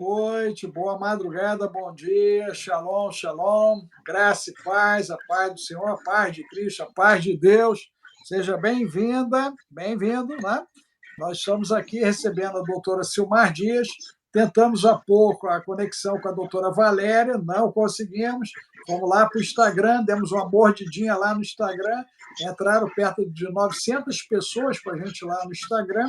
Noite, boa madrugada, bom dia, shalom, shalom, graça e paz, a paz do Senhor, a paz de Cristo, a paz de Deus. Seja bem-vinda, bem-vindo, né? Nós estamos aqui recebendo a doutora Silmar Dias, tentamos há pouco a conexão com a doutora Valéria, não conseguimos, fomos lá para o Instagram, demos uma mordidinha lá no Instagram, entraram perto de 900 pessoas com a gente lá no Instagram,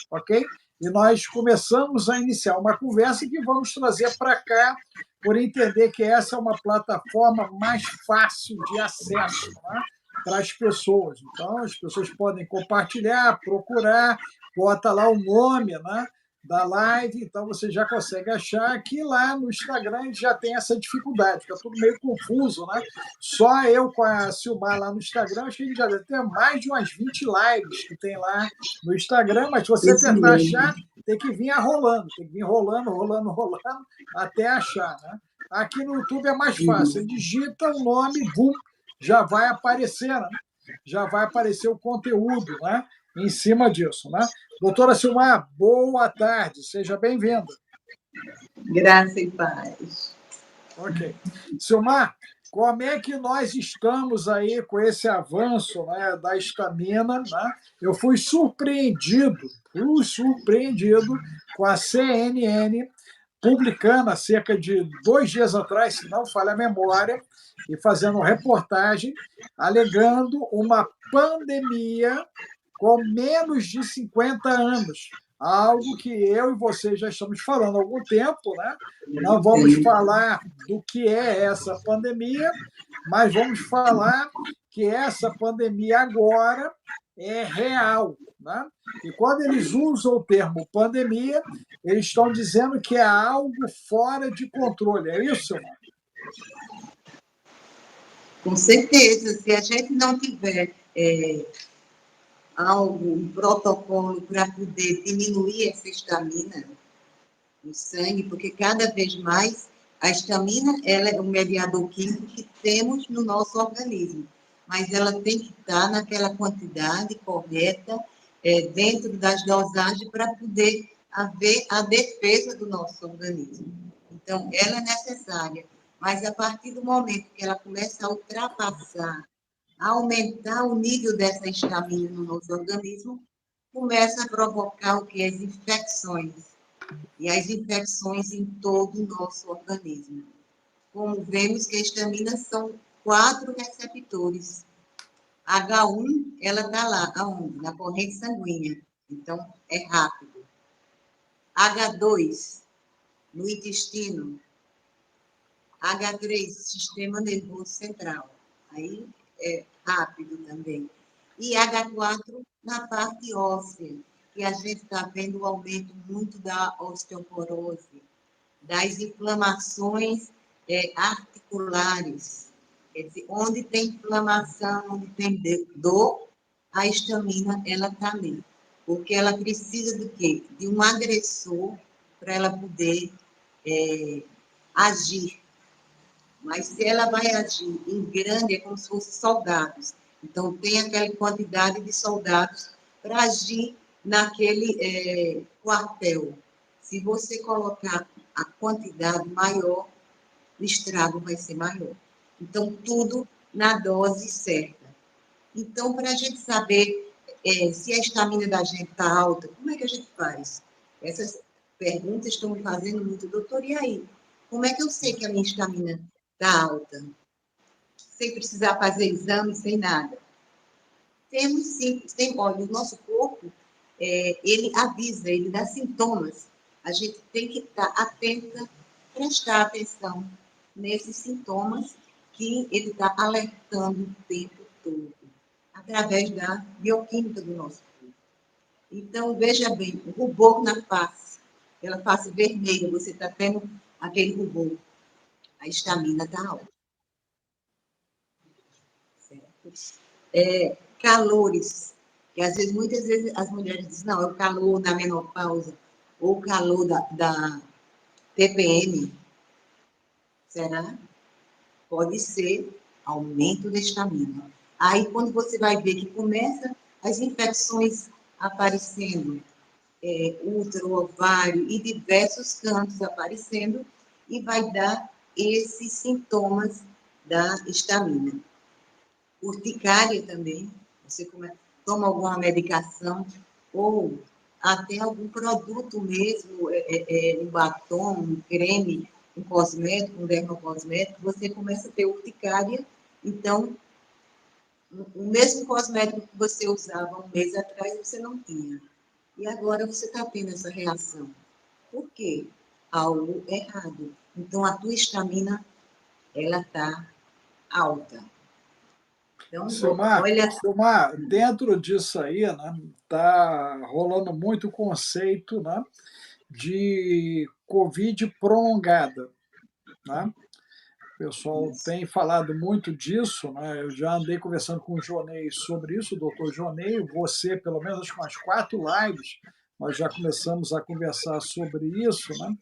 ok? E nós começamos a iniciar uma conversa que vamos trazer para cá, por entender que essa é uma plataforma mais fácil de acesso, né, para as pessoas. Então, as pessoas podem compartilhar, procurar, bota lá o nome, né, da live, então você já consegue achar. Aqui lá no Instagram a gente já tem essa dificuldade, fica tudo meio confuso, né? Só eu com a Silmar lá no Instagram, acho que a gente já deve ter mais de umas 20 lives que tem lá no Instagram, mas se você Isso tentar mesmo. achar, tem que vir rolando, tem que vir rolando, rolando, rolando, até achar, né? Aqui no YouTube é mais fácil, você digita o nome, bum, já vai aparecer, né? Já vai aparecer o conteúdo, né? Em cima disso, né? Doutora Silmar, boa tarde, seja bem-vinda. Graça e paz. Ok. Silmar, como é que nós estamos aí com esse avanço, né, da estamina, né? Eu fui surpreendido com a CNN publicando há cerca de 2 dias atrás, se não falha a memória, e fazendo reportagem alegando uma pandemia com menos de 50 anos. Algo que eu e você já estamos falando há algum tempo, né? Não vamos Sim. falar do que é essa pandemia, mas vamos falar que essa pandemia agora é real, né? E quando eles usam o termo pandemia, eles estão dizendo que é algo fora de controle. É isso, irmão? Com certeza, se a gente não tiver algo, um protocolo para poder diminuir essa estamina no sangue, porque cada vez mais a estamina ela é um mediador químico que temos no nosso organismo, mas ela tem que estar naquela quantidade correta, dentro das dosagens, para poder haver a defesa do nosso organismo. Então, ela é necessária, mas a partir do momento que ela começa a ultrapassar, a aumentar o nível dessa estamina no nosso organismo, começa a provocar o que? As infecções. E as infecções em todo o nosso organismo. Como vemos que a estamina são 4 receptores. H1, ela está lá, aonde? Na corrente sanguínea. Então, é rápido. H2, no intestino. H3, sistema nervoso central. Aí é rápido também. E H4, na parte óssea, que a gente está vendo o aumento muito da osteoporose, das inflamações articulares. Quer dizer, onde tem inflamação, onde tem dor, a estamina, ela está ali. Porque ela precisa do quê? De um agressor para ela poder agir. Mas se ela vai agir em grande, é como se fossem soldados. Então, tem aquela quantidade de soldados para agir naquele quartel. Se você colocar a quantidade maior, o estrago vai ser maior. Então, tudo na dose certa. Então, para a gente saber se a estamina da gente está alta, como é que a gente faz? Essas perguntas estão me fazendo muito, doutor, e aí? Como é que eu sei que a minha estamina está alta? Sem precisar fazer exame, sem nada. Temos sim, olha, o nosso corpo, ele avisa, ele dá sintomas. A gente tem que estar atenta, prestar atenção nesses sintomas que ele está alertando o tempo todo, através da bioquímica do nosso corpo. Então, veja bem, o rubor na face, aquela face vermelha, você está tendo aquele rubor, a estamina está alta. Certo? Calores, que às vezes, muitas vezes as mulheres dizem, não, é o calor da menopausa, ou o calor da TPM. Será? Pode ser aumento da estamina. Aí, quando você vai ver que começa as infecções aparecendo, útero, ovário e diversos cantos aparecendo, e vai dar esses sintomas da estamina. Urticária também, você toma alguma medicação, ou até algum produto mesmo, um batom, um creme, um cosmético, um dermocosmético, você começa a ter urticária. Então, o mesmo cosmético que você usava um mês atrás, você não tinha. E agora você está tendo essa reação. Por quê? Algo errado. Então, a tua estamina, ela está alta. Então, olha... Silmar, dentro disso aí, né, está rolando muito o conceito, né, de Covid prolongada, né? O pessoal tem falado muito disso, né? Eu já andei conversando com o Jonei sobre isso, o doutor Jonei, você, pelo menos, acho que umas 4 lives, nós já começamos a conversar sobre isso, né?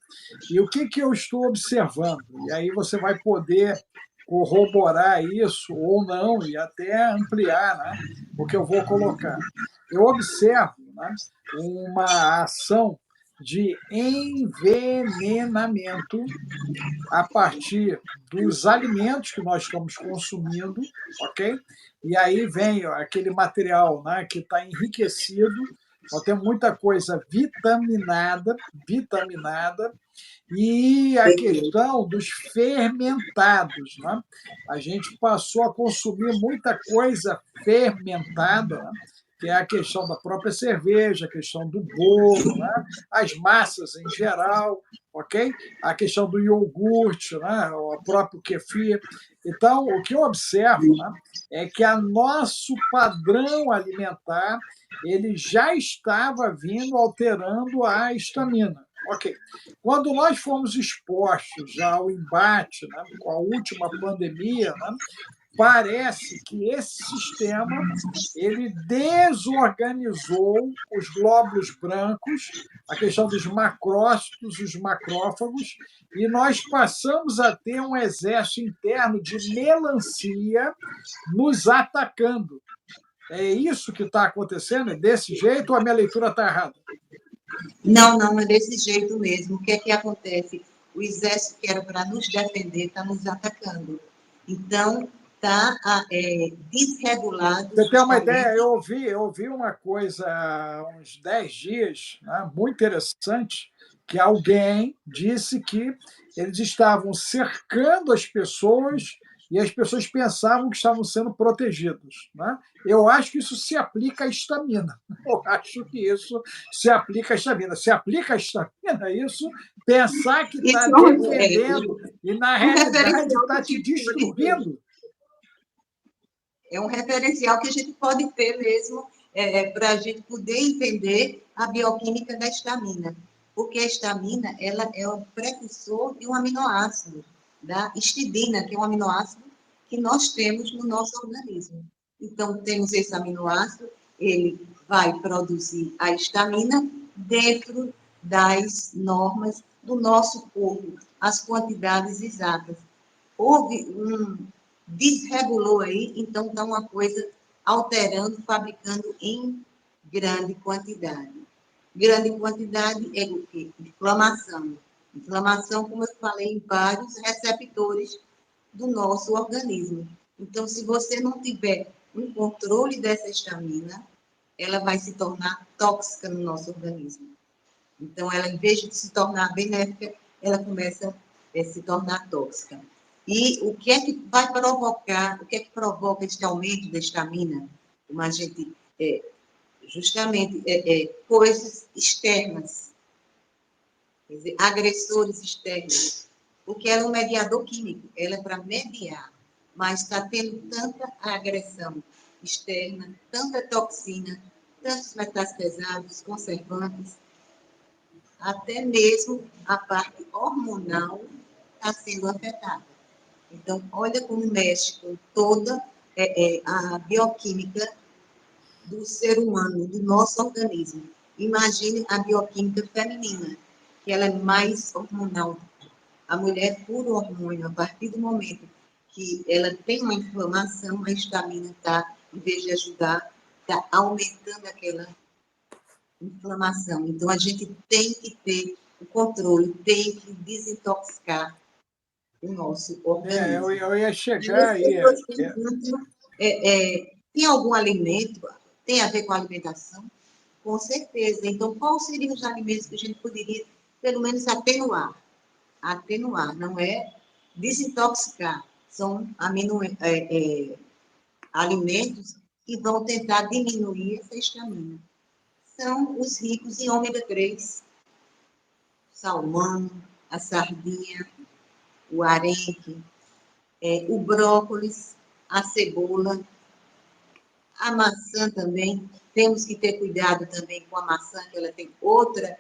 E o que eu estou observando? E aí você vai poder corroborar isso ou não, e até ampliar, né, o que eu vou colocar. Eu observo, né, uma ação de envenenamento a partir dos alimentos que nós estamos consumindo, ok? E aí vem aquele material, né, que está enriquecido, nós temos muita coisa vitaminada, e a questão dos fermentados, né? A gente passou a consumir muita coisa fermentada, né? Que é a questão da própria cerveja, a questão do bolo, né? As massas em geral, ok? A questão do iogurte, né? O próprio kefir. Então, o que eu observo, né, é que o nosso padrão alimentar ele já estava vindo alterando a estamina. Ok. Quando nós fomos expostos ao embate, né, com a última pandemia, né, parece que esse sistema ele desorganizou os glóbulos brancos, a questão dos macrócitos, os macrófagos, e nós passamos a ter um exército interno de melancia nos atacando. É isso que está acontecendo? É desse jeito ou a minha leitura está errada? Não, é desse jeito mesmo. O que é que acontece? O exército que era para nos defender está nos atacando. Então, está desregulado Você tem uma ideia? justamente... Eu ouvi uma coisa há uns 10 dias, né, muito interessante, que alguém disse que eles estavam cercando as pessoas e as pessoas pensavam que estavam sendo protegidos. Né? Eu acho que isso se aplica à estamina. Eu acho que isso se aplica à estamina. Se aplica à estamina, isso, pensar que está Isso defendendo e, na um realidade, referencial que está a te gente pode ter. destruindo. É um referencial que a gente pode ter mesmo para a gente poder entender a bioquímica da estamina. Porque a estamina ela é o precursor de um aminoácido, da histidina, que é um aminoácido que nós temos no nosso organismo. Então, temos esse aminoácido, ele vai produzir a estamina dentro das normas do nosso corpo, as quantidades exatas. Houve desregulou aí, então está uma coisa alterando, fabricando em grande quantidade. Grande quantidade é o quê? Inflamação. Inflamação, como eu falei, em vários receptores do nosso organismo. Então, se você não tiver um controle dessa estamina, ela vai se tornar tóxica no nosso organismo. Então, ela, em vez de se tornar benéfica, ela começa a se tornar tóxica. E o que é que vai provocar, o que é que provoca este aumento da estamina? Como a gente, justamente, coisas externas, quer dizer, agressores externos, porque ela é um mediador químico, ela é para mediar, mas está tendo tanta agressão externa, tanta toxina, tantos metais pesados, conservantes, até mesmo a parte hormonal está sendo afetada. Então, olha como mexe com toda a bioquímica do ser humano, do nosso organismo. Imagine a bioquímica feminina, que ela é mais hormonal. A mulher puro hormônio, a partir do momento que ela tem uma inflamação, a estamina está, em vez de ajudar, está aumentando aquela inflamação. Então, a gente tem que ter o controle, tem que desintoxicar o nosso organismo. Eu ia E chegar as aí. pessoas perguntam, tem algum alimento, tem a ver com a alimentação? Com certeza. Então, quais seriam os alimentos que a gente poderia, pelo menos, atenuar? Atenuar, não é desintoxicar. São alimentos que vão tentar diminuir essa histamina. São os ricos em ômega 3, salmão, a sardinha, o arenque, o brócolis, a cebola, a maçã também. Temos que ter cuidado também com a maçã, que ela tem outra,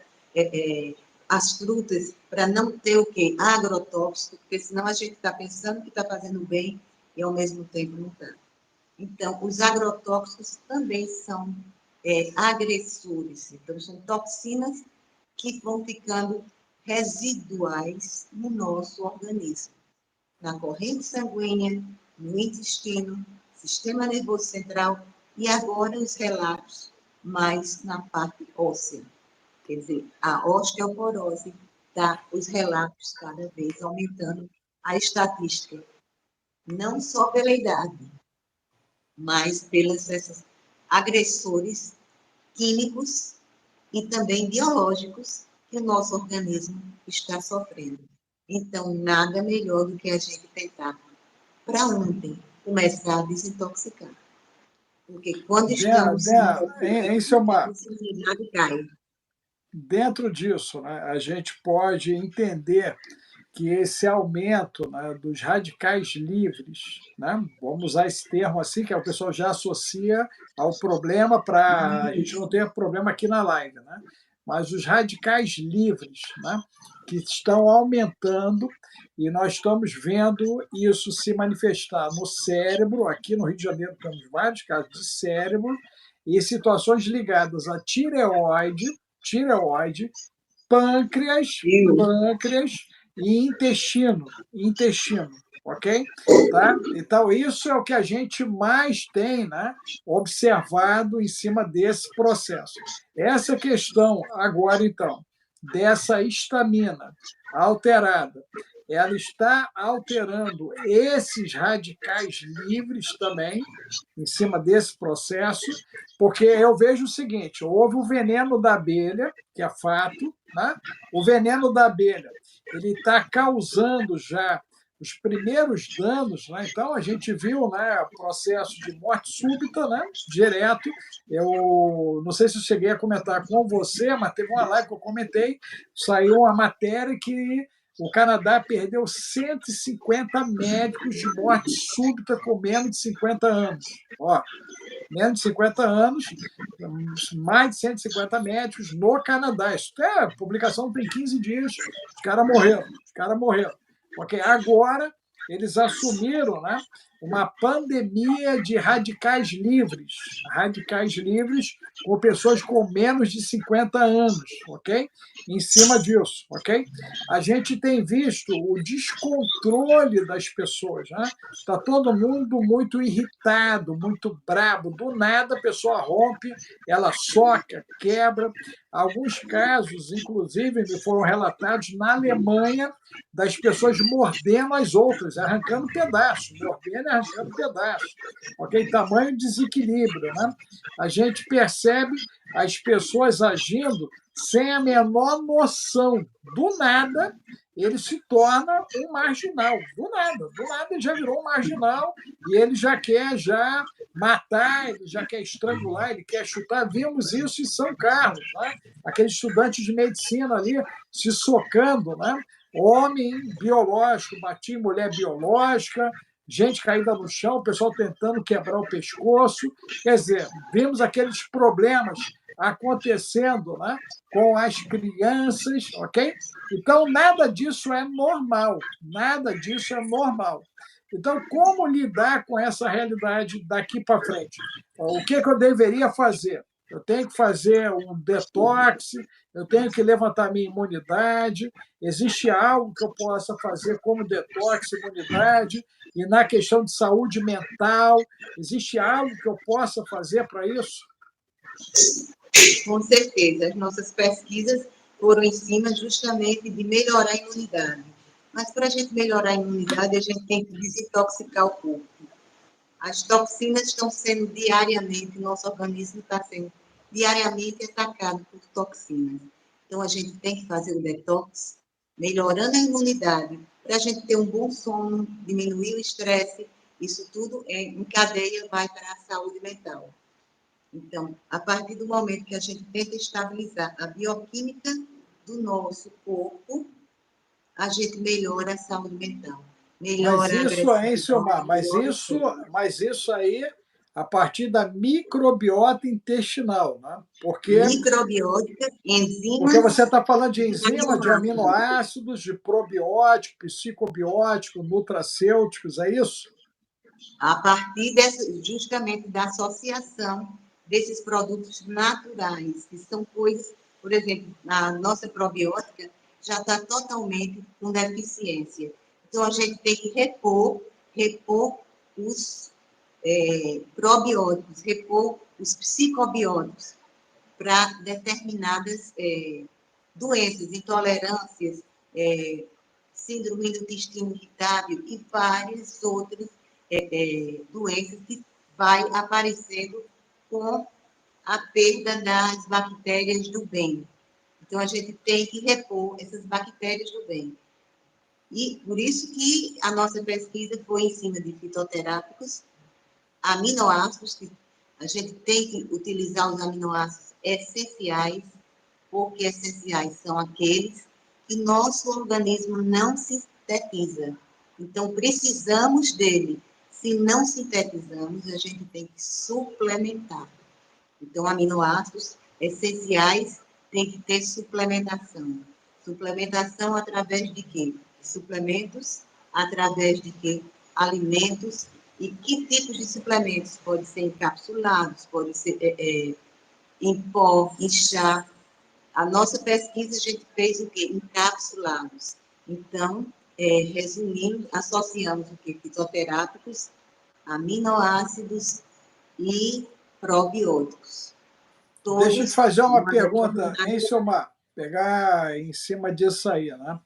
as frutas, para não ter o quê? Agrotóxico, porque senão a gente está pensando que está fazendo bem e ao mesmo tempo não está. Então, os agrotóxicos também são agressores. Então, são toxinas que vão ficando residuais no nosso organismo, na corrente sanguínea, no intestino, sistema nervoso central e agora os relatos mais na parte óssea. Quer dizer, a osteoporose dá os relatos cada vez aumentando a estatística, não só pela idade, mas pelos esses agressores químicos e também biológicos que o nosso organismo está sofrendo. Então, nada melhor do que a gente tentar, para ontem, começar a desintoxicar. Porque quando estamos Em intoxicados, a Silmar, sensibilidade cai. dentro disso, né, a gente pode entender que esse aumento, né, dos radicais livres, né, vamos usar esse termo assim, que o pessoal já associa ao problema, para a gente não ter problema aqui na live, né, mas os radicais livres, né, que estão aumentando, e nós estamos vendo isso se manifestar no cérebro. Aqui no Rio de Janeiro temos vários casos de cérebro e situações ligadas a tireoide, pâncreas, Viu? pâncreas e intestino, ok? Tá? Então, isso é o que a gente mais tem, né, observado em cima desse processo. Essa questão, agora, então, dessa histamina alterada, ela está alterando esses radicais livres também, em cima desse processo, porque eu vejo o seguinte: houve o veneno da abelha, que é fato, né? O veneno da abelha ele está causando já os primeiros danos, né? Então a gente viu, né, processo de morte súbita, né, direto. Eu não sei se eu cheguei a comentar com você, mas teve uma live que eu comentei, saiu uma matéria que o Canadá perdeu 150 médicos de morte súbita com menos de 50 anos. Ó, menos de 50 anos, mais de 150 médicos no Canadá. Isso é, a publicação tem 15 dias, os caras morreram. Os caras morreram. Porque agora eles assumiram, né, uma pandemia de radicais livres com pessoas com menos de 50 anos, ok? Em cima disso, ok? A gente tem visto o descontrole das pessoas, né? Está todo mundo muito irritado, muito brabo. Do nada a pessoa rompe, ela soca, quebra. Alguns casos, inclusive, me foram relatados na Alemanha, das pessoas mordendo as outras, arrancando pedaços, mordendo e arrancando pedaços. Ok? Tamanho desequilíbrio, né? A gente percebe as pessoas agindo sem a menor noção. Do nada, ele se torna um marginal. Do nada ele já virou um marginal e ele já quer matar, ele já quer estrangular, ele quer chutar. Vimos isso em São Carlos, né? Aqueles estudantes de medicina ali se socando, né? Homem biológico batia em mulher biológica, gente caída no chão, o pessoal tentando quebrar o pescoço. Quer dizer, vimos aqueles problemas acontecendo, né, com as crianças, ok? Então, nada disso é normal, nada disso é normal. Então, como lidar com essa realidade daqui para frente? O que eu deveria fazer? Eu tenho que fazer um detox, eu tenho que levantar minha imunidade. Existe algo que eu possa fazer como detox, imunidade? E na questão de saúde mental, existe algo que eu possa fazer para isso? Com certeza, as nossas pesquisas foram em cima justamente de melhorar a imunidade. Mas para a gente melhorar a imunidade, a gente tem que desintoxicar o corpo. As toxinas estão sendo diariamente, nosso organismo está sendo diariamente atacado por toxinas. Então, a gente tem que fazer o detox, melhorando a imunidade, para a gente ter um bom sono, diminuir o estresse, isso tudo em cadeia vai para a saúde mental. Então, a partir do momento que a gente tenta estabilizar a bioquímica do nosso corpo, a gente melhora a saúde mental, Mas melhora a isso é, Silmar, agressividade, melhora tudo. mas isso aí a partir da microbiota intestinal, né? Microbiótica, Porque enzimas você está falando de e enzima, de aminoácidos. aminoácidos, de probiótico, psicobiótico, nutracêuticos, é isso? A partir justamente da associação desses produtos naturais, que são coisas, por exemplo, a nossa probiótica já está totalmente com deficiência. Então, a gente tem que repor os probióticos, repor os psicobióticos para determinadas doenças, intolerâncias, síndrome do intestino irritável e várias outras doenças que vai aparecendo com a perda das bactérias do bem. Então, a gente tem que repor essas bactérias do bem. E por isso que a nossa pesquisa foi em cima de fitoterápicos, aminoácidos, que a gente tem que utilizar os aminoácidos essenciais, porque essenciais são aqueles que nosso organismo não sintetiza. Então, precisamos dele. Se não sintetizamos, a gente tem que suplementar. Então, aminoácidos essenciais tem que ter suplementação. Suplementação através de quê? Suplementos através de quê? Alimentos. E que tipos de suplementos? Pode ser encapsulados, pode ser em pó, em chá. A nossa pesquisa, a gente fez o quê? Encapsulados. Então, resumindo, associamos o quê? Fitoterápicos, aminoácidos e probióticos. Deixa eu te Todos fazer uma uma pergunta, hein, determinada... Silmar? Pegar em cima disso aí, né?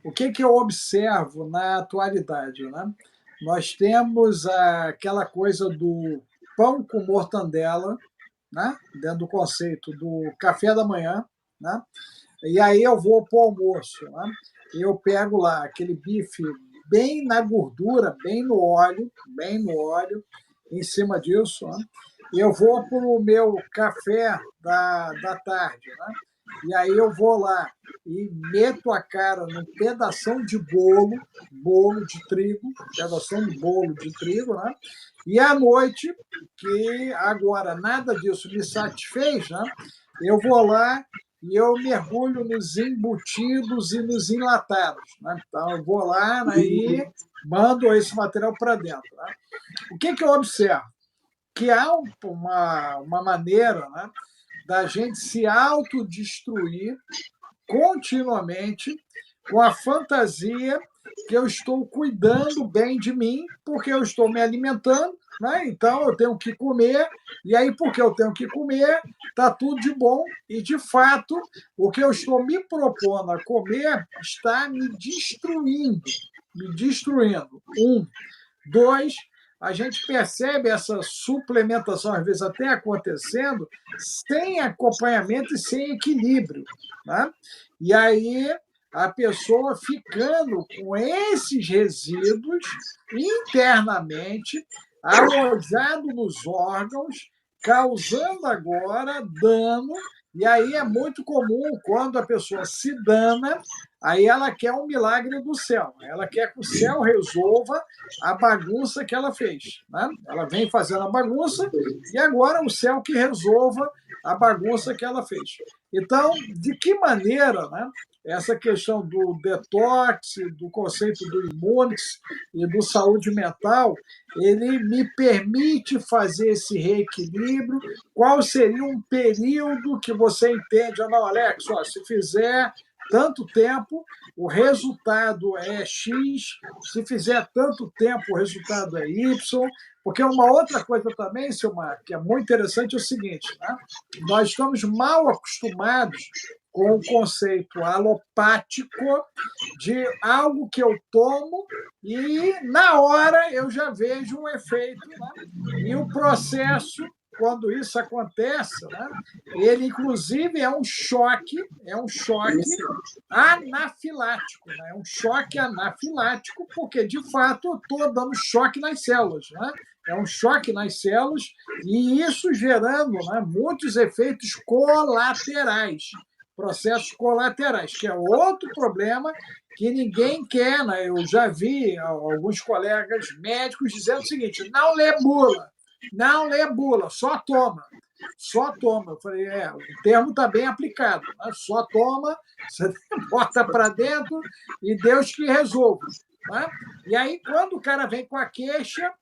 O que, que eu observo na atualidade, né? Nós temos aquela coisa do pão com mortandela, né? Dentro do conceito do café da manhã, né? E aí eu vou para o almoço, né? Eu pego lá aquele bife bem na gordura, bem no óleo, em cima disso, né? Eu vou para o meu café da tarde, né? E aí eu vou lá e meto a cara num pedação de bolo de trigo, pedação de bolo de trigo, né? E à noite, que agora nada disso me satisfez, né? Eu vou lá e eu mergulho nos embutidos e nos enlatados, né? Então eu vou lá, né, e mando esse material para dentro, né? O que, que eu observo? Que há uma maneira, né, da gente se autodestruir continuamente com a fantasia que eu estou cuidando bem de mim, porque eu estou me alimentando, né? Então eu tenho que comer, e aí, porque eu tenho que comer, está tudo de bom, e de fato, o que eu estou me propondo a comer está me destruindo. Me destruindo. Um. Dois, a gente percebe essa suplementação, às vezes até acontecendo, sem acompanhamento e sem equilíbrio. Né? E aí a pessoa ficando com esses resíduos internamente alojado nos órgãos, causando agora dano. E aí é muito comum quando a pessoa se dana, aí ela quer um milagre do céu. Ela quer que o céu resolva a bagunça que ela fez. Né? Ela vem fazendo a bagunça e agora o céu que resolva a bagunça que ela fez. Então, de que maneira, né, essa questão do detox, do conceito do Immunix e do saúde mental, ele me permite fazer esse reequilíbrio? Qual seria um período que você entende, não, Alex, ó, se fizer tanto tempo, o resultado é X, se fizer tanto tempo, o resultado é Y. Porque uma outra coisa também, Silmar, que é muito interessante, é o seguinte, né? Nós estamos mal acostumados com o conceito alopático de algo que eu tomo e, na hora, eu já vejo um efeito. Né? E o processo, quando isso acontece, né? Ele, inclusive, é um choque anafilático. Né? É um choque anafilático, porque, de fato, eu estou dando choque nas células. Né? É um choque nas células, e isso gerando, né, muitos efeitos colaterais, processos colaterais, que é outro problema que ninguém quer. Né? Eu já vi alguns colegas médicos dizendo o seguinte: não lê bula, não lê bula, só toma. Só toma. Eu falei, o termo está bem aplicado. Né? Só toma, você bota para dentro e Deus que resolva. Né? E aí, quando o cara vem com a queixa,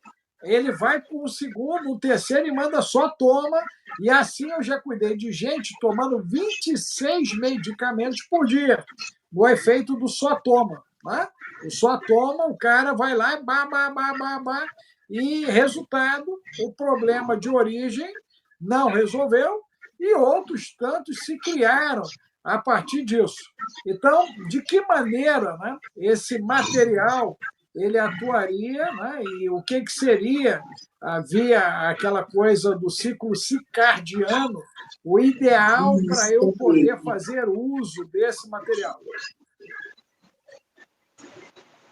ele vai com o segundo, o terceiro e manda só toma. E assim eu já cuidei de gente tomando 26 medicamentos por dia. O efeito do só toma. Né? O só toma, o cara vai lá e bah. E resultado, o problema de origem não resolveu e outros tantos se criaram a partir disso. Então, de que maneira, né, esse material ele atuaria, né, e o que seria, havia aquela coisa do ciclo circadiano, o ideal para eu poder fazer uso desse material?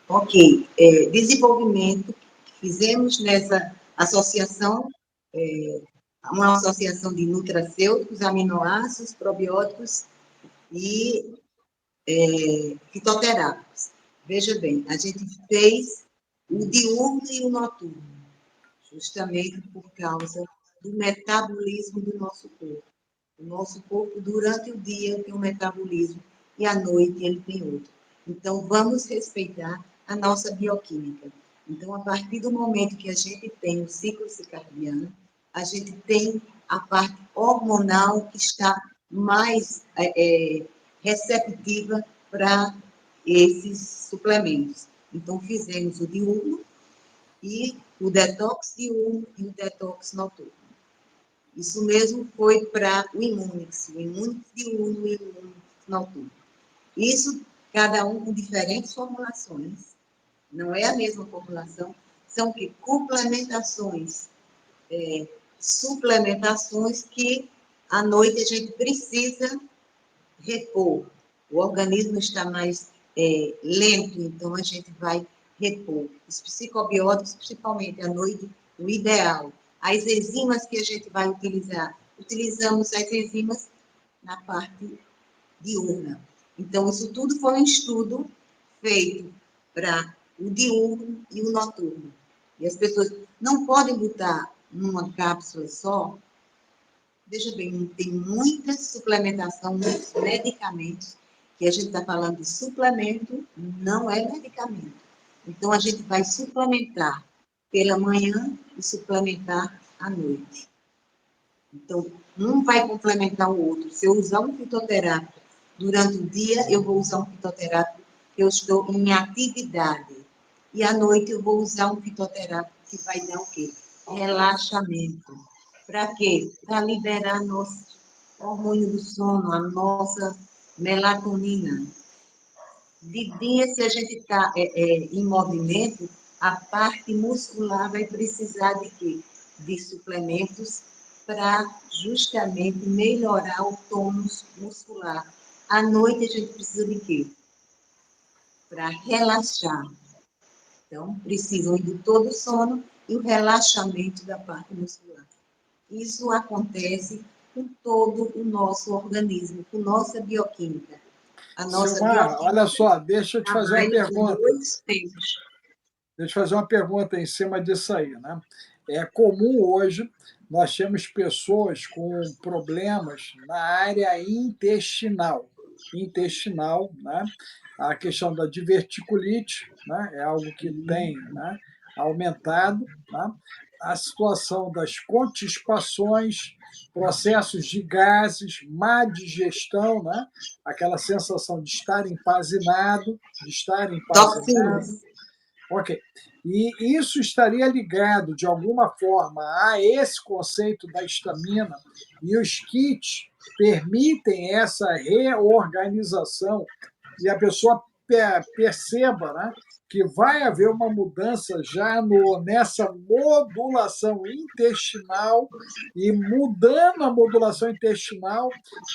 Ok. Desenvolvimento que fizemos nessa associação, uma associação de nutracêuticos, aminoácidos, probióticos e fitoterápicos. Veja bem, a gente fez o diurno e o noturno, justamente por causa do metabolismo do nosso corpo. O nosso corpo, durante o dia, tem um metabolismo e à noite ele tem outro. Então, vamos respeitar a nossa bioquímica. Então, a partir do momento que a gente tem o ciclo circadiano, a gente tem a parte hormonal que está mais receptiva para esses suplementos. Então, fizemos o diurno e o detox diurno e o detox noturno. Isso mesmo foi para o Immunix diurno e o Immunix noturno. Isso, cada um com diferentes formulações, não é a mesma formulação, são que complementações, suplementações que à noite a gente precisa repor. O organismo está mais lento, então a gente vai repor. Os psicobióticos, principalmente à noite, o ideal. As enzimas que a gente vai utilizar, utilizamos as enzimas na parte diurna. Então, isso tudo foi um estudo feito para o diurno e o noturno. E as pessoas não podem botar numa cápsula só. Veja bem, tem muita suplementação, muitos medicamentos, que a gente está falando de suplemento, não é medicamento. Então, a gente vai suplementar pela manhã e suplementar à noite. Então, um vai complementar o outro. Se eu usar um fitoterápico durante o dia, eu vou usar um fitoterápico que eu estou em atividade. E à noite eu vou usar um fitoterápico que vai dar o quê? Relaxamento. Para quê? Para liberar nosso hormônio do sono, a nossa melatonina. De dia, se a gente está em movimento, a parte muscular vai precisar de quê? De suplementos para justamente melhorar o tônus muscular. À noite, a gente precisa de quê? Para relaxar. Então, precisa o indutor do sono e o relaxamento da parte muscular. Isso acontece com todo o nosso organismo, com nossa bioquímica. A nossa Silmar, bioquímica olha só, deixa eu te fazer uma trabalha em pergunta. dois tempos. Deixa eu te fazer uma pergunta em cima disso aí. Né? É comum hoje nós temos pessoas com problemas na área intestinal, né? A questão da diverticulite, né? É algo que tem, né, aumentado, né? A situação das constipações, processos de gases, má digestão, né? Aquela sensação de estar empazinado, Toxinas. Ok. E isso estaria ligado, de alguma forma, a esse conceito da estamina, e os kits permitem essa reorganização e a pessoa perceba, né, que vai haver uma mudança já nessa modulação intestinal, e mudando a modulação intestinal,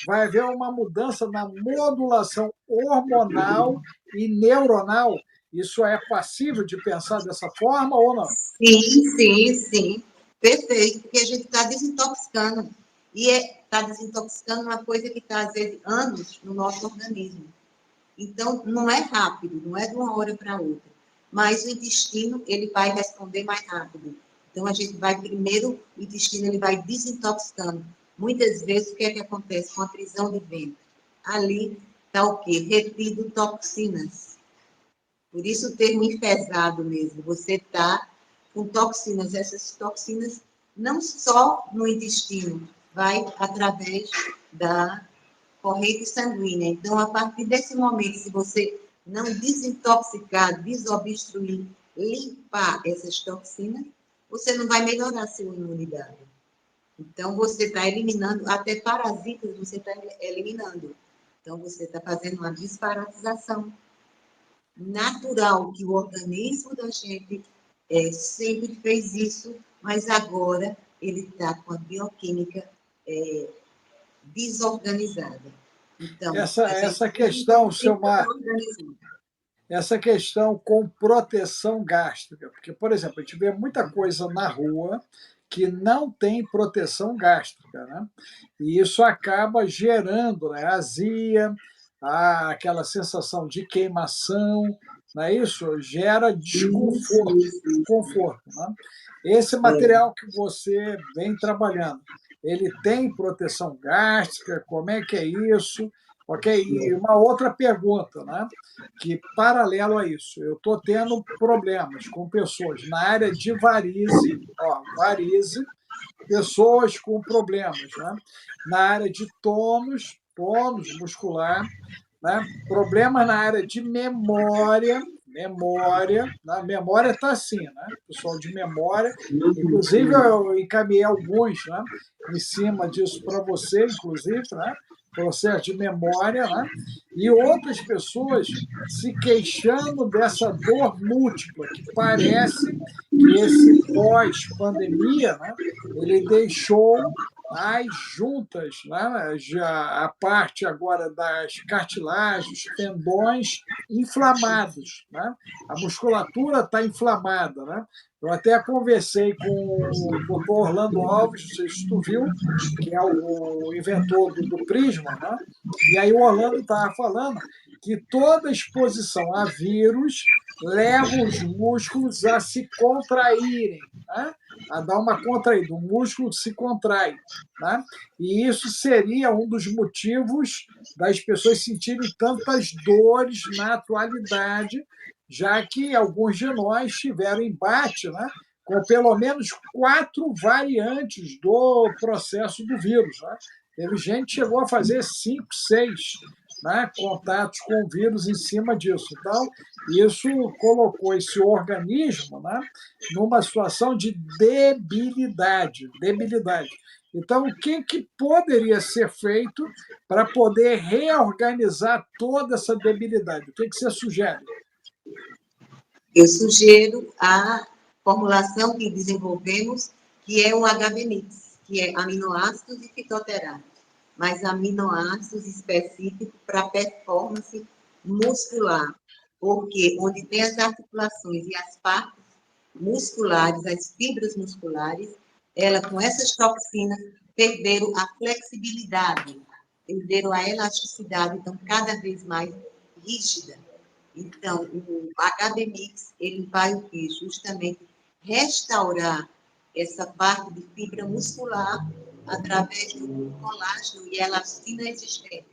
vai haver uma mudança na modulação hormonal e neuronal. Isso é passível de pensar dessa forma ou não? Sim, sim, sim. Perfeito, porque a gente está desintoxicando. E está desintoxicando uma coisa que está, às vezes, anos no nosso organismo. Então, não é rápido, não é de uma hora para outra. Mas o intestino, ele vai responder mais rápido. Então, a gente vai primeiro, o intestino, ele vai desintoxicando. Muitas vezes, o que é que acontece com a prisão de ventre? Ali está o quê? Retido toxinas. Por isso o termo enfesado mesmo. Você está com toxinas. Essas toxinas não só no intestino, vai através da corrente sanguínea. Então, a partir desse momento, se você não desintoxicar, desobstruir, limpar essas toxinas, você não vai melhorar a sua imunidade. Então, você está eliminando, até parasitas você está eliminando. Então, você está fazendo uma desparasitação natural, que o organismo da gente sempre fez isso, mas agora ele está com a bioquímica desorganizada. Então, a gente Essa tem questão, que Silmar, organizar. essa questão com proteção gástrica, porque, por exemplo, a gente vê muita coisa na rua que não tem proteção gástrica, né? E isso acaba gerando, né, azia, aquela sensação de queimação, não é isso? Gera Isso, desconforto, isso, isso. desconforto, né? Esse material que você vem trabalhando, ele tem proteção gástrica? Como é que é isso? Ok? E uma outra pergunta, né? Que, paralelo a isso, eu estou tendo problemas com pessoas na área de varize, ó, varize, pessoas com problemas, né? Na área de tônus muscular, né? Problemas na área de memória, né? Memória está assim, né? Pessoal de memória, inclusive eu encaminhei alguns, né? Em cima disso para você, inclusive, né? Processo de memória, né? E outras pessoas se queixando dessa dor múltipla, que parece que esse pós-pandemia, né? Ele deixou as juntas, né? Já a parte agora das cartilagens, os tendões inflamados, né? A musculatura está inflamada, né? Eu até conversei com o doutor Orlando Alves, não sei se tu viu, que é o inventor do Prisma, né? E aí o Orlando estava falando que toda exposição a vírus leva os músculos a se contraírem, né? A dar uma contraída, o músculo se contrai, né? E isso seria um dos motivos das pessoas sentirem tantas dores na atualidade, já que alguns de nós tiveram embate, né, com pelo menos 4 variantes do processo do vírus. Né? Teve gente que chegou a fazer 5, 6, né, contatos com o vírus em cima disso. Então, isso colocou esse organismo, né, numa situação de debilidade. Debilidade. Então, o que poderia ser feito para poder reorganizar toda essa debilidade? O que você sugere? Eu sugiro a formulação que desenvolvemos, que é o HB-Mix, que é aminoácidos e fitoterápicos, mas aminoácidos específicos para performance muscular, porque onde tem as articulações e as partes musculares, as fibras musculares, ela com essas toxinas perderam a flexibilidade, perderam a elasticidade, então cada vez mais rígida. Então, o HB-Mix, ele vai o quê? Justamente restaurar essa parte de fibra muscular através do colágeno e elastina existente.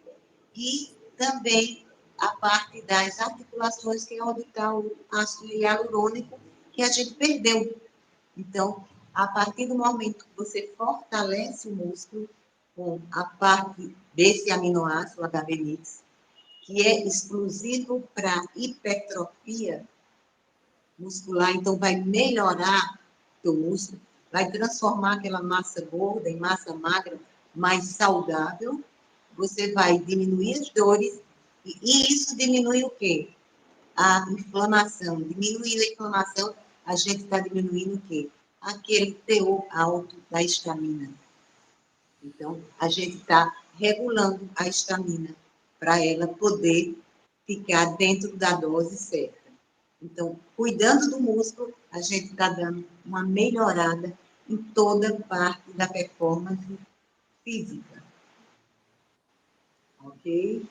E também a parte das articulações, que é onde está o ácido hialurônico, que a gente perdeu. Então, a partir do momento que você fortalece o músculo com a parte desse aminoácido, o HB-Mix, que é exclusivo para hipertrofia, muscular, então vai melhorar teu músculo, vai transformar aquela massa gorda em massa magra mais saudável, você vai diminuir as dores, e isso diminui o quê? A inflamação. Diminuindo a inflamação, a gente está diminuindo o quê? Aquele teor alto da estamina. Então, a gente está regulando a estamina para ela poder ficar dentro da dose certa. Então, cuidando do músculo, a gente está dando uma melhorada em toda parte da performance física. Ok?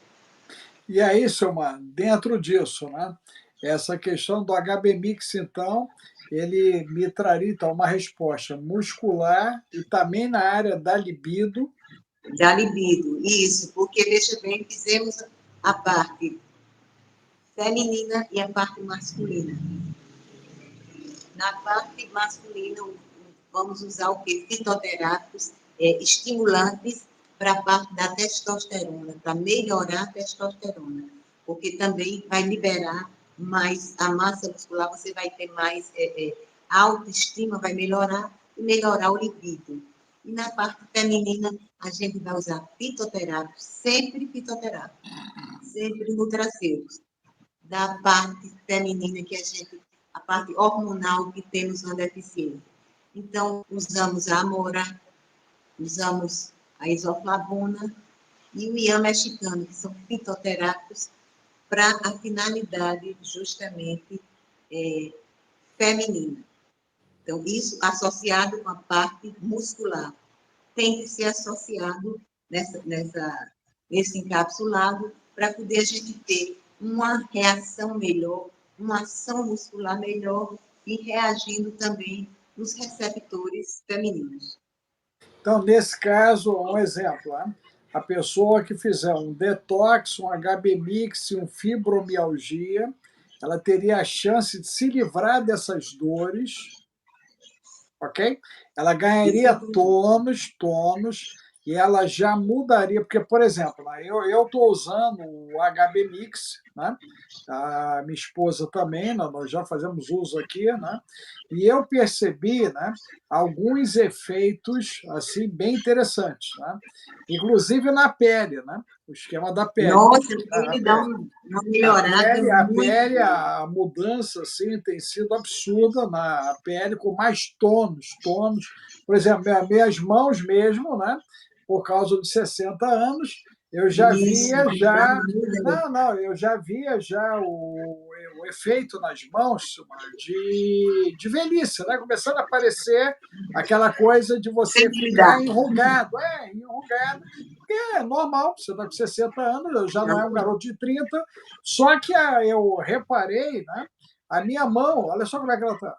E aí, Silmar, dentro disso, né? Essa questão do HB-Mix, então, ele me traria então, uma resposta muscular e também na área da libido. Da libido, isso, porque, veja bem, fizemos a parte feminina e a parte masculina. Na parte masculina, vamos usar o quê? Fitoterápicos, estimulantes para a parte da testosterona, para melhorar a testosterona, porque também vai liberar mais a massa muscular, você vai ter mais autoestima, vai melhorar e melhorar o libido. E na parte feminina, a gente vai usar fitoterápicos, sempre nutraceuticos. Da parte feminina que a parte hormonal que temos uma deficiência. Então, usamos a amora, usamos a isoflavona e o iam mexicano, que são fitoterápicos para a finalidade justamente feminina. Então, isso associado com a parte muscular. Tem que ser associado nesse encapsulado para poder a gente ter uma reação melhor, uma ação muscular melhor e reagindo também nos receptores femininos. Então, nesse caso, um exemplo, né? A pessoa que fizer um detox, um HB-Mix, um fibromialgia, ela teria a chance de se livrar dessas dores, ok? Ela ganharia tônus, e ela já mudaria, porque, por exemplo, né, eu estou usando o HB Mix, né? A minha esposa também, nós já fazemos uso aqui, né? E eu percebi, né, alguns efeitos assim bem interessantes, né? Inclusive na pele, né? O esquema da pele. Nossa, ele dá uma melhorada muito. A mudança assim, tem sido absurda na pele, com mais tônus. Por exemplo, minhas mãos mesmo, né? Por causa de 60 anos, eu já via eu já via já o efeito nas mãos de velhice, né? Começando a aparecer aquela coisa de você ficar enrugado, porque é normal, você está com 60 anos, já não é um garoto de 30, só que eu reparei, né? A minha mão, olha só como é que ela está.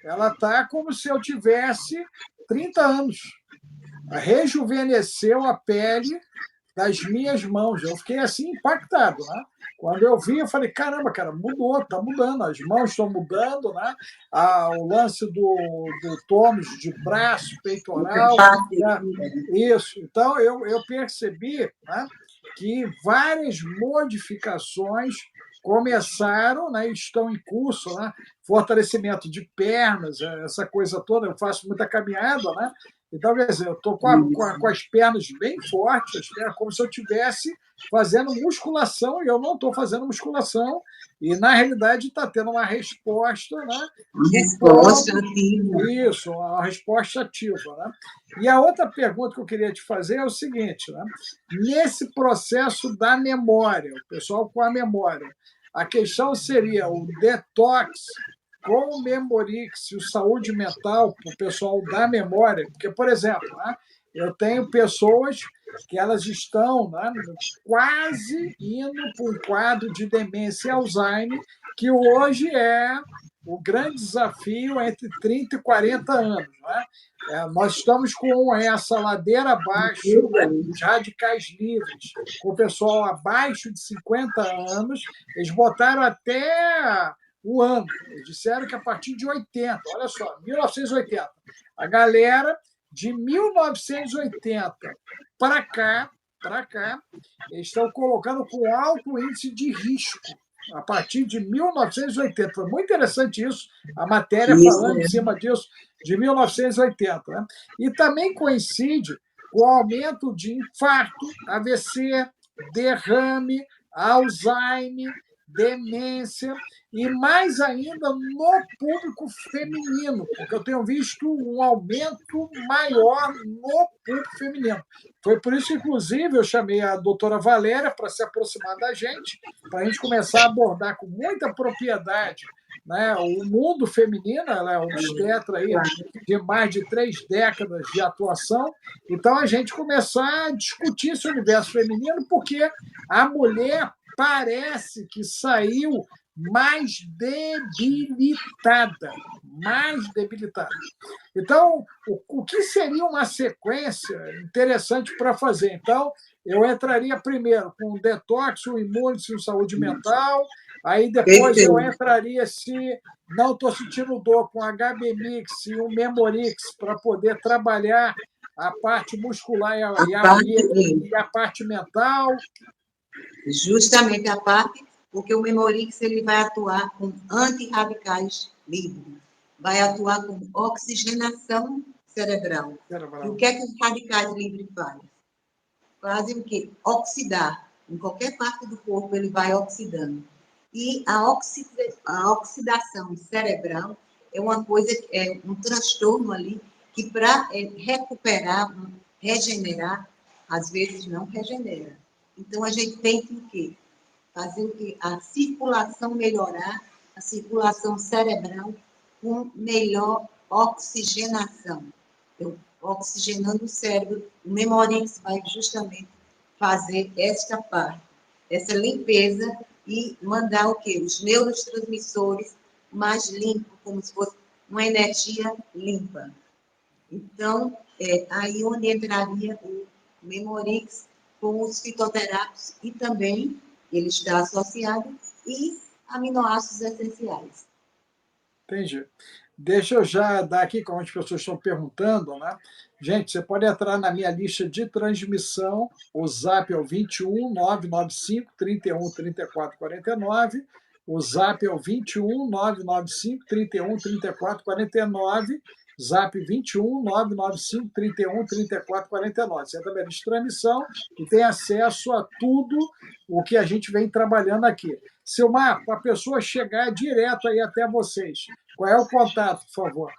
Ela está como se eu tivesse 30 anos. Rejuvenesceu a pele das minhas mãos. Eu fiquei assim impactado, né? Quando eu vi, eu falei, caramba, cara, mudou, tá mudando, as mãos estão mudando, né? O lance do tônus de braço, peitoral, né? Isso. Então, eu percebi, né, que várias modificações começaram, né, estão em curso, né? Fortalecimento de pernas, essa coisa toda, eu faço muita caminhada, né? Então, quer dizer, eu estou com as pernas bem fortes, as pernas como se eu estivesse fazendo musculação, e eu não estou fazendo musculação, e na realidade está tendo uma resposta, né? Resposta ativa. Isso, uma resposta ativa. Né? E a outra pergunta que eu queria te fazer é o seguinte, né? Nesse processo da memória, o pessoal com a memória, a questão seria o detox com o Memorix e o saúde mental para o pessoal da memória, porque, por exemplo, né, eu tenho pessoas que elas estão, né, quase indo para um quadro de demência e Alzheimer, que hoje é o grande desafio entre 30 e 40 anos. Né? Nós estamos com essa ladeira abaixo, né, os radicais livres, com o pessoal abaixo de 50 anos, eles botaram até o ano. Eles disseram que a partir de 80, olha só, 1980, a galera de 1980 para cá, eles estão colocando com alto índice de risco. a partir de 1980. Foi muito interessante isso, a matéria Isso falando em mesmo. cima disso, de 1980. Né? E também coincide com o aumento de infarto, AVC, derrame, Alzheimer, demência, e mais ainda no público feminino, porque eu tenho visto um aumento maior no público feminino. Foi por isso, inclusive, eu chamei a doutora Valéria para se aproximar da gente, para a gente começar a abordar com muita propriedade, né, o mundo feminino. Ela é obstetra aí de mais de 3 décadas de atuação, então a gente começar a discutir esse universo feminino, porque a mulher parece que saiu mais debilitada, mais debilitada. Então, o que seria uma sequência interessante para fazer? Então, eu entraria primeiro com o detox, o imune, o saúde mental, aí depois eu Perfeito. entraria, se não estou sentindo dor, com HB Mix e o Memorix, para poder trabalhar a parte muscular A parte, e a parte mental. justamente a parte, porque o Memorix ele vai atuar com antirradicais livres, vai atuar com oxigenação cerebral. E o que é que os radicais livres fazem? Fazem o quê? Oxidar. Em qualquer parte do corpo ele vai oxidando. E a oxidação cerebral é uma coisa, é um transtorno ali, que para recuperar, regenerar, às vezes não regenera. Então, a gente tem que o quê? Fazer o quê? A circulação melhorar, a circulação cerebral com melhor oxigenação. Então, oxigenando o cérebro, o Memorix vai justamente fazer esta parte, essa limpeza e mandar o quê? Os neurotransmissores mais limpos, como se fosse uma energia limpa. Então, aí onde entraria o Memorix com os fitoterápicos e também ele está associado e aminoácidos essenciais. Entendi. Deixa eu já dar aqui, como as pessoas estão perguntando, né? Gente, você pode entrar na minha lista de transmissão, o zap é o 21 995 31 34 49, o zap é o 21 995 31 34 49, zap 21 995 31 34 49. Você entra na minha lista de transmissão e tem acesso a tudo o que a gente vem trabalhando aqui. Silmar, para a pessoa chegar direto aí até vocês, qual é o contato, por favor?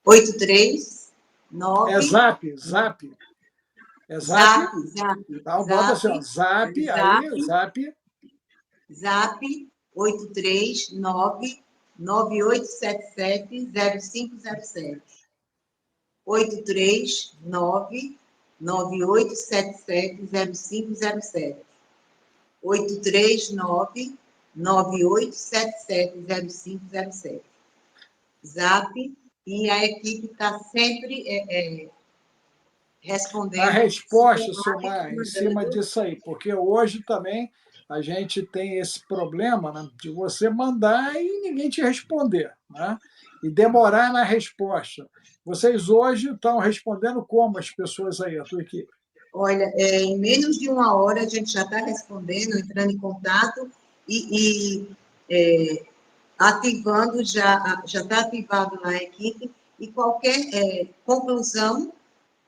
839... É zap, zap. É zap? Zap. Então, bota assim, ó, zap, aí, zap. Zap 839-9877-0507. 839-9877-0507. 839-9877-0507. Zap, e a equipe está sempre respondendo. A resposta, Silmar, em cima disso aí, porque hoje também a gente tem esse problema, né, de você mandar e ninguém te responder, né? E demorar na resposta. Vocês hoje estão respondendo como as pessoas aí, a tua equipe? Olha, em menos de uma hora a gente já está respondendo, entrando em contato e ativando, já está ativado na equipe, e qualquer conclusão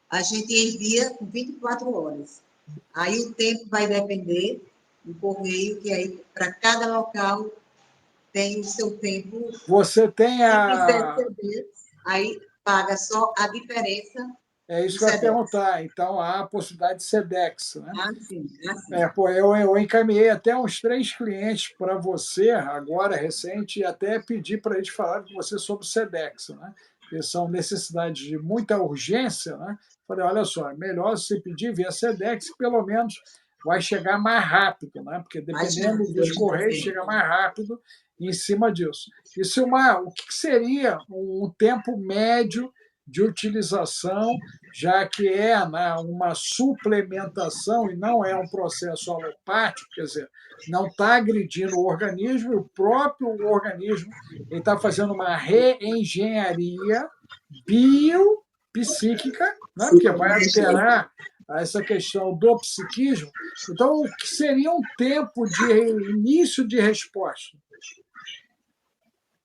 a gente envia com 24 horas. Aí o tempo vai depender do correio, que aí para cada local tem o seu tempo. Você tem a... Se quiser saber, aí paga só a diferença. É isso que eu ia perguntar. Então, há a possibilidade de SEDEX, né? Sim. Eu encaminhei até uns 3 clientes para você, agora, recente, e até pedi para eles falarem com você sobre o SEDEX, né? Porque são necessidades de muita urgência, né? Falei, olha só, é melhor você pedir via SEDEX, pelo menos vai chegar mais rápido, né? Porque dependendo dos correios, chega mais rápido em cima disso. E, Silmar, o que seria um tempo médio de utilização, já que é, né, uma suplementação e não é um processo alopático, quer dizer, não está agredindo o organismo, e o próprio organismo está fazendo uma reengenharia biopsíquica, né, porque vai alterar a essa questão do psiquismo. Então, o que seria um tempo de início de resposta?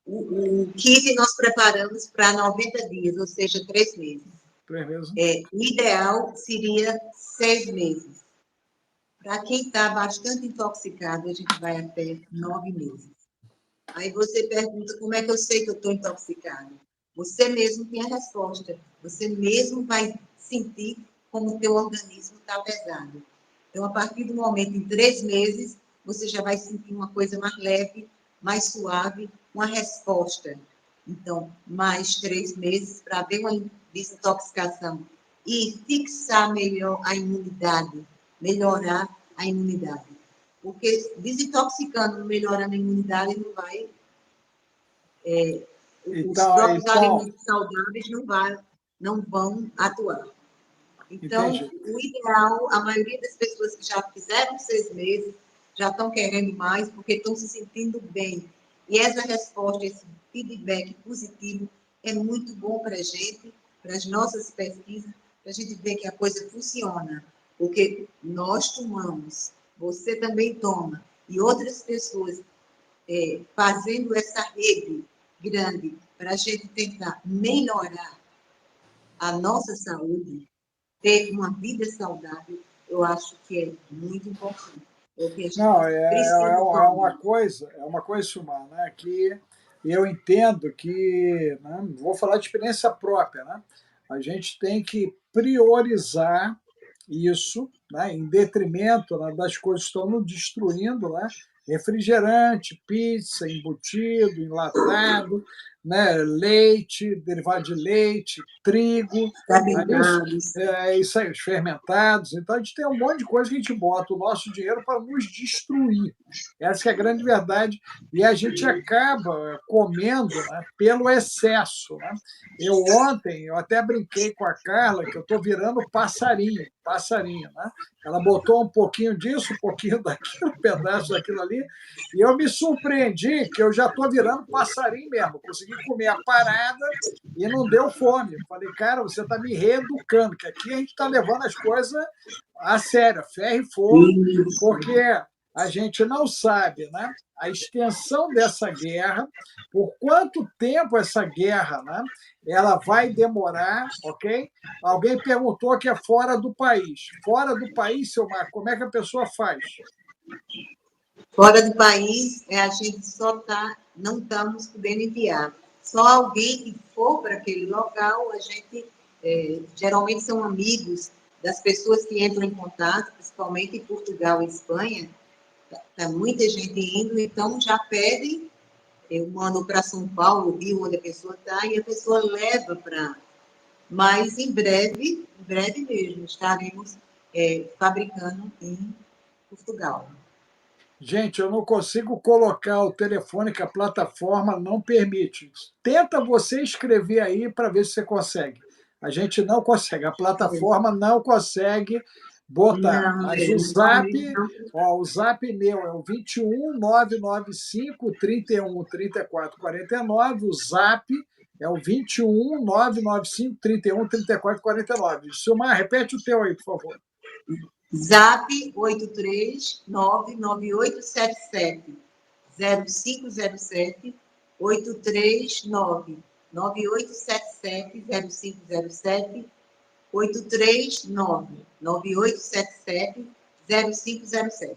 O kit nós preparamos para 90 dias, ou seja, 3 meses. 3 meses. O ideal seria 6 meses. Para quem está bastante intoxicado, a gente vai até 9 meses. Aí você pergunta, como é que eu sei que eu estou intoxicado? Você mesmo tem a resposta. Você mesmo vai sentir como o teu organismo está pesado. Então, a partir do momento, em 3 meses, você já vai sentir uma coisa mais leve, mais suave, uma resposta. Então, mais 3 meses para ver uma desintoxicação e fixar melhor a imunidade, melhorar a imunidade. Porque desintoxicando, melhorando a imunidade, não vai... os próprios alimentos saudáveis não vão atuar. Então, entendi. o ideal, a maioria das pessoas que já fizeram 6 meses, já estão querendo mais, porque estão se sentindo bem. E essa resposta, esse feedback positivo, é muito bom para a gente, para as nossas pesquisas, para a gente ver que a coisa funciona. Porque nós tomamos, você também toma, e outras pessoas fazendo essa rede grande para a gente tentar melhorar a nossa saúde, ter uma vida saudável, eu acho que é muito importante. Não, é uma coisa, Sumar, né, que eu entendo que, né, vou falar de experiência própria, né, a gente tem que priorizar isso, né, em detrimento, né, das coisas que estão nos destruindo, né, refrigerante, pizza, embutido, enlatado, né, leite, derivado de leite, trigo, fermentados. isso aí, os fermentados. Então, a gente tem um monte de coisa que a gente bota o nosso dinheiro para nos destruir. Essa é a grande verdade. E a gente acaba comendo, né, pelo excesso. Né? Ontem, eu até brinquei com a Carla que eu estou virando passarinho. Né? Ela botou um pouquinho disso, um pouquinho daquilo, um pedaço daquilo ali, e eu me surpreendi que eu já estou virando passarinho mesmo. Consegui comer a parada e não deu fome. Falei, cara, você está me reeducando, que aqui a gente está levando as coisas a sério, ferro e fogo, porque a gente não sabe, né, a extensão dessa guerra, por quanto tempo essa guerra, né, ela vai demorar, ok? Alguém perguntou que é fora do país. Fora do país, seu Marco, como é que a pessoa faz? Fora do país, a gente não estamos podendo enviar. Só alguém que for para aquele local, a gente, geralmente são amigos das pessoas que entram em contato, principalmente em Portugal e Espanha, tá muita gente indo, então já pedem, eu mando para São Paulo, Rio, onde a pessoa está, e a pessoa leva para... Mas em breve mesmo, estaremos fabricando em Portugal. Gente, eu não consigo colocar o telefone que a plataforma não permite. Tenta você escrever aí para ver se você consegue. A gente não consegue, a plataforma não consegue botar. Não, Mas o Zap meu é o 21 995 31 34 49. O Zap é o 21 995 31 34 49. Silmar, repete o teu aí, por favor. Zap 839-9877-0507, 839-9877-0507, 839-9877-0507.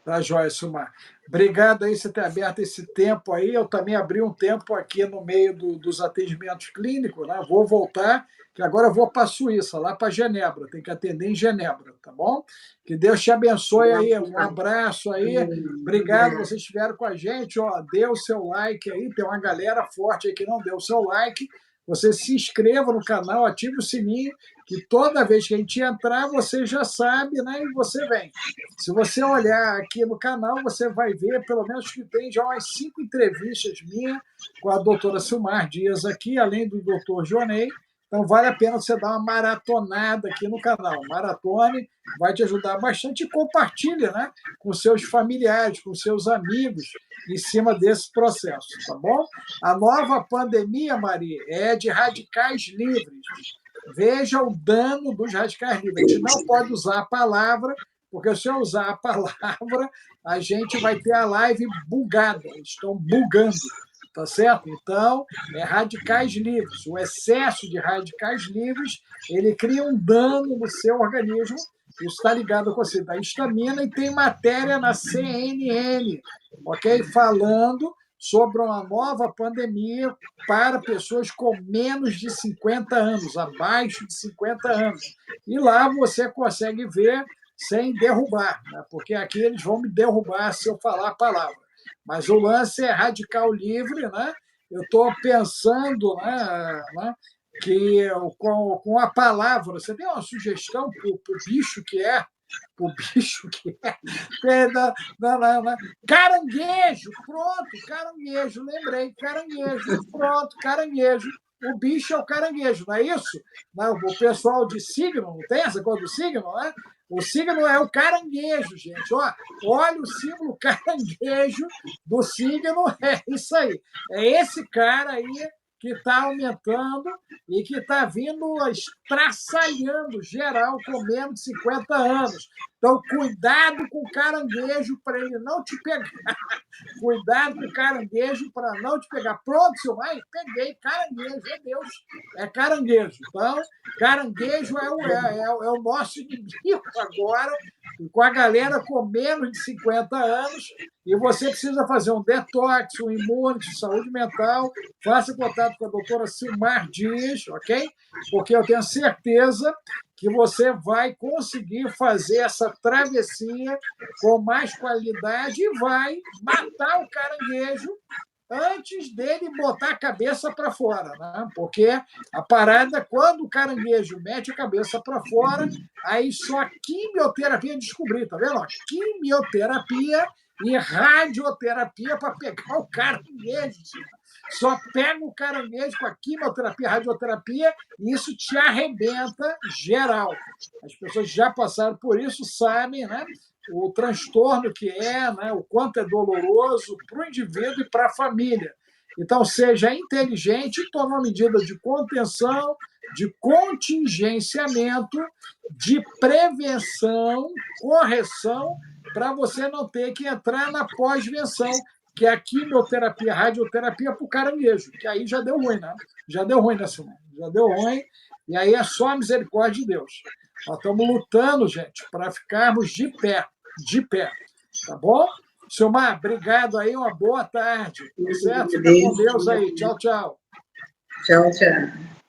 Tá, joia, Silmar. Obrigado aí por você ter aberto esse tempo aí. Eu também abri um tempo aqui no meio dos atendimentos clínicos, né? Vou voltar, que agora eu vou para a Suíça, lá para Genebra. Tem que atender em Genebra, tá bom? Que Deus te abençoe aí. Um abraço aí. Obrigado, vocês estiveram com a gente. Ó, dê o seu like aí. Tem uma galera forte aí que não deu o seu like. Você se inscreva no canal, ative o sininho, que toda vez que a gente entrar, você já sabe, né? E você vem. Se você olhar aqui no canal, você vai ver, pelo menos que tem já umas 5 entrevistas minhas com a doutora Silmar Dias aqui, além do doutor Jonei. Então, vale a pena você dar uma maratonada aqui no canal. Maratone vai te ajudar bastante e compartilha, né, com seus familiares, com seus amigos, em cima desse processo, tá bom? A nova pandemia, Maria, é de radicais livres. veja o dano dos radicais livres. A gente não pode usar a palavra, porque se eu usar a palavra, a gente vai ter a live bugada. Eles estão bugando, tá certo? Então, é radicais livres. O excesso de radicais livres, ele cria um dano no seu organismo. Isso está ligado com a histamina e tem matéria na CNN, ok? Falando sobre uma nova pandemia para pessoas com menos de 50 anos, abaixo de 50 anos. E lá você consegue ver sem derrubar, né? Porque aqui eles vão me derrubar se eu falar a palavra. Mas o lance é radical livre, né? Eu estou pensando, né, que com a palavra, você tem uma sugestão para o bicho que é? O bicho que é. Caranguejo, pronto, caranguejo, lembrei, caranguejo, pronto, caranguejo. O bicho é o caranguejo, não é isso? O pessoal de signo, não tem essa coisa do signo, né? O signo é o caranguejo, gente. Olha o símbolo caranguejo do signo, é isso aí. É esse cara aí que está aumentando e que está vindo estraçalhando geral com menos de 50 anos. Então, cuidado com o caranguejo para ele não te pegar. Cuidado com o caranguejo para não te pegar. Pronto, Silmar, peguei caranguejo, é Deus, é caranguejo. Então, caranguejo é o nosso inimigo agora, com a galera com menos de 50 anos, e você precisa fazer um detox, um immunity, saúde mental, faça contato com a doutora Silmar Dias, ok? Porque eu tenho certeza que você vai conseguir fazer essa travessia com mais qualidade e vai matar o caranguejo antes dele botar a cabeça para fora, né? Porque a parada, quando o caranguejo mete a cabeça para fora, aí só a quimioterapia descobrir, tá vendo? Quimioterapia e radioterapia para pegar o caranguejo. Só pega o caranguejo com a quimioterapia, radioterapia, e isso te arrebenta geral. As pessoas já passaram por isso, sabem, né? O transtorno que é, né? O quanto é doloroso para o indivíduo e para a família. Então, seja inteligente e tome uma medida de contenção, de contingenciamento, de prevenção, correção, para você não ter que entrar na pós-venção, que é a quimioterapia, a radioterapia para o caranguejo, que aí já deu ruim, né? Já deu ruim nessa semana, já deu ruim, e aí é só a misericórdia de Deus. Nós estamos lutando, gente, para ficarmos de pé, tá bom? Silmar, obrigado aí, uma boa tarde, tá certo? Fica com Deus aí, tchau, tchau. Tchau, tchau.